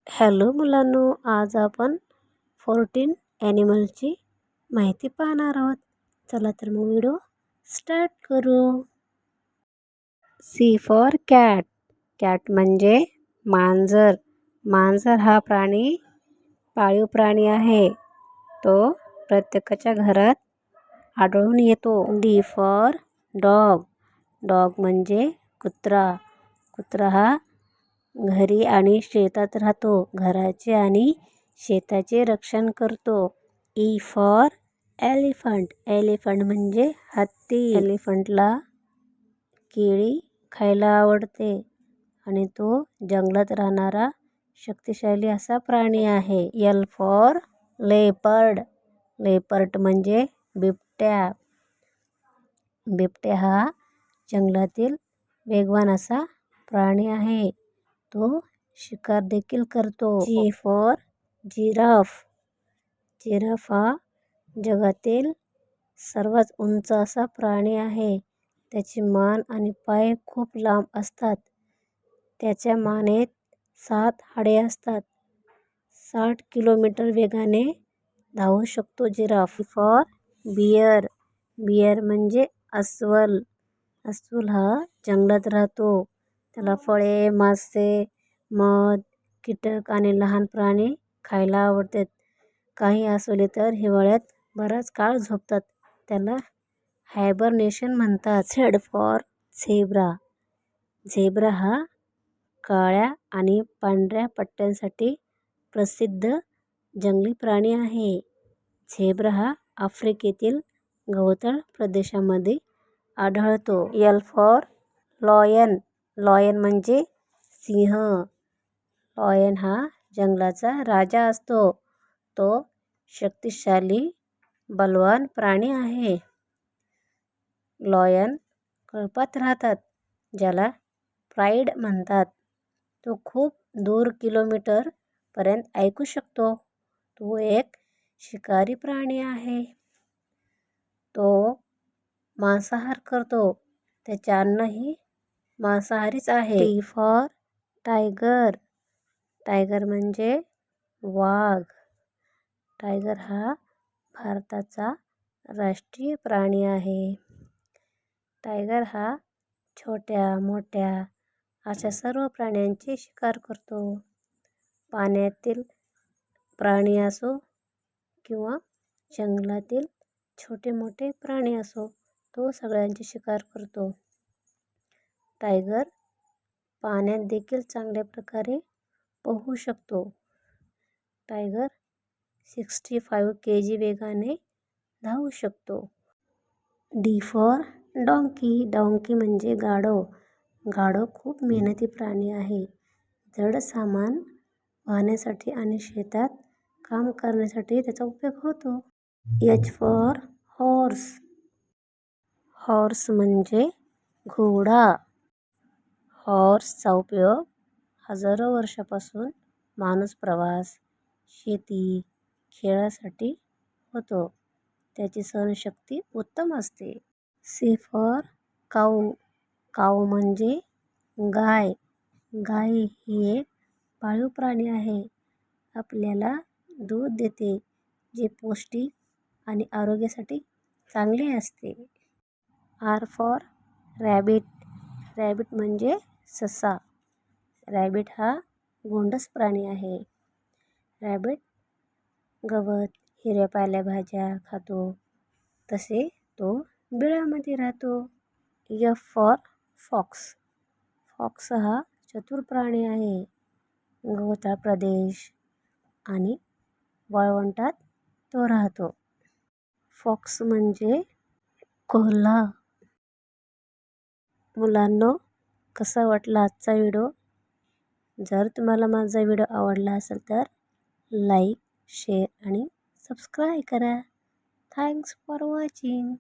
Hello मुलांनो, आज आपण 14 ॲनिमलची माहिती पाहणार आहोत. चला तर मग व्हिडिओ स्टार्ट करू. C for cat. कॅट म्हणजे मांजर. मांजर हा प्राणी पाळीव प्राणी आहे. तो प्रत्येकाच्या घरात आढळून येतो. D for dog. डॉग म्हणजे कुत्रा. कुत्रा हा घरी आणि शेतात राहतो. घराचे आणि शेताचे रक्षण करतो. E for elephant. एलिफंट म्हणजे हत्ती. एलिफंटला केळी खायला आवडते आणि तो जंगलात राहणारा शक्तिशाली असा प्राणी आहे. L for leopard. लेपर्ड म्हणजे बिबट्या. बिबट्या हा जंगलातील वेगवान असा प्राणी आहे. तो शिकार देखील करतो. जी फॉर जिराफ. जिराफ हा जगातील सर्वात उंच असा प्राणी आहे. त्याची मान आणि पाय खूप लांब असतात. त्याच्या मानेत 7 हाडे असतात. 60 किलोमीटर वेगाने धावू शकतो जिराफ. For beer. बियर म्हणजे अस्वल. अस्वल हा जंगलात राहतो. त्याला फळे, मासे, मध, कीटक आणि लहान प्राणी खायला आवडतात. काही अस्वले तर हिवाळ्यात बराच काळ झोपतात. त्याला हायबरनेशन म्हणतात. Z for zebra. झेब्रा हा काळ्या आणि पांढऱ्या पट्ट्यांसाठी प्रसिद्ध जंगली प्राणी आहे. झेब्रा हा आफ्रिकेतील गवताळ प्रदेशामध्ये आढळतो. L for lion. लॉयन म्हणजे सिंह. लॉयन हा जंगलाचा राजा असतो. तो शक्तिशाली बलवान प्राणी आहे. लॉयन कळपात राहतात, ज्याला प्राईड म्हणतात. तो खूप दूर किलोमीटर पर्यंत ऐकू शकतो. तो एक शिकारी प्राणी आहे. तो मांसाहार करतो. त्याचे अन्नही मांसाहारीच आहे. T for tiger. टायगर म्हणजे वाघ. टायगर हा भारताचा राष्ट्रीय प्राणी आहे. टायगर हा छोट्या मोठ्या अशा सर्व प्राण्यांची शिकार करतो. पाण्यातील प्राणी असो किंवा जंगलातील छोटे मोठे प्राणी असो, तो सगळ्यांची शिकार करतो. टायगर पाण्यात देखील चांगल्या प्रकारे पोहू शकतो. टायगर 65 kg वेगाने धावू शकतो. D for donkey. डॉंकी म्हणजे गाढव. गाढव खूप मेहनती प्राणी आहे. जड सामान वाहण्यासाठी आणि शेतात काम करण्यासाठी त्याचा उपयोग होतो. H for horse. हॉर्स म्हणजे घोडा. हॉर्सचा उपयोग हजारो वर्षापासून माणूस प्रवास, शेती, खेळासाठी होतो. त्याची सहनशक्ती उत्तम असते. सी फॉर काऊ. काऊ म्हणजे गाय. गाय ही एक पाळीव प्राणी आहे. आपल्याला दूध देते, जे पौष्टिक आणि आरोग्यासाठी चांगले असते. R for rabbit. रॅबिट म्हणजे ससा. रॅबिट हा गोंडस प्राणी आहे. रॅबिट गवत, हिरव्या पालेभाज्या खातो. तसे तो बिळामध्ये राहतो. F for fox. फॉक्स हा चतुर प्राणी आहे. गवताळ प्रदेश आणि वाळवंटात तो राहतो. फॉक्स म्हणजे कोल्हा. मुलांनो, कसा वाटला आजचा व्हिडिओ? जर तुम्हाला माझा व्हिडिओ आवडला असेल तर लाईक, शेअर आणि सबस्क्राईब करा. Thanks for watching.